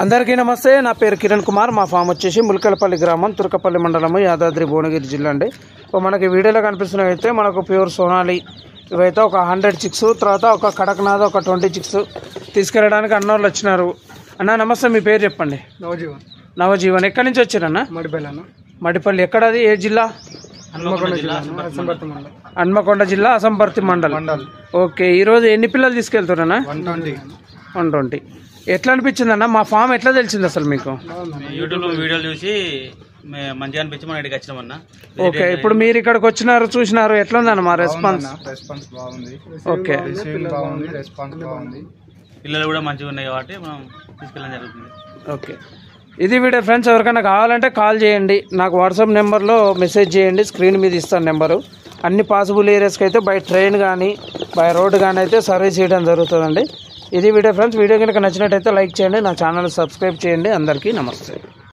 అందరికీ నమస్తే. నా పేరు కిరణ్ కుమార్. మా ఫామ్ వచ్చేసి ములకలపల్లి గ్రామం, తుర్కపల్లి మండలము, యాదాద్రి భువనగిరి జిల్లా అండి. మనకి వీడియోలో కనిపిస్తున్నవి అయితే మనకు ప్యూర్ సోనాలి ఇవైతే ఒక 100 చిక్స్, తర్వాత ఒక కడక్నాథ్ ఒక 20 చిక్స్ తీసుకెళ్ళడానికి అన్నోళ్ళు వచ్చినారు. అన్న నమస్తే, మీ పేరు చెప్పండి. నవజీవన్. ఎక్కడి నుంచి వచ్చారన్న? మడిపల్లి. ఎక్కడది? ఏ జిల్లా? హన్మకొండ జిల్లా, అసంపర్తి మండలం. ఓకే, ఈరోజు ఎన్ని పిల్లలు తీసుకెళ్తారన్నా? 120. ఎట్లా అనిపించింది అన్న? మా ఫామ్ ఎట్లా తెలిసింది అసలు మీకు? యూట్యూబ్ వీడియోలు చూసి మంచిగా అనిపించి మన ఇక్కడికి వచ్చినామన్నా. ఓకే, ఇప్పుడు మీరు ఇక్కడికి వచ్చినారు, చూసినారు, ఎట్లా ఉందన్న మా రెస్పాన్స్? బాగుంది. ఓకే, పిల్లలు కూడా మంచిగా ఉన్నాయి కాబట్టి మనం తీసుకెళ్ళడం జరుగుతుంది. ఓకే, ఇది వీడియో ఫ్రెండ్స్. ఎవరికైనా కావాలంటే కాల్ చేయండి, నాకు వాట్సాప్ నెంబర్లో మెసేజ్ చేయండి, స్క్రీన్ మీద ఇస్తాను నెంబరు. అన్ని పాసిబుల్ ఏరియాస్కి అయితే బై ట్రైన్ కానీ బై రోడ్ కానీ అయితే సర్వీస్ చేయడం జరుగుతుందండి. ఇది వీడియో ఫ్రెండ్స్. వీడియో కనుక నచ్చినట్టయితే లైక్ చేయండి, నా ఛానల్ సబ్స్క్రైబ్ చేయండి. అందరికీ నమస్తే.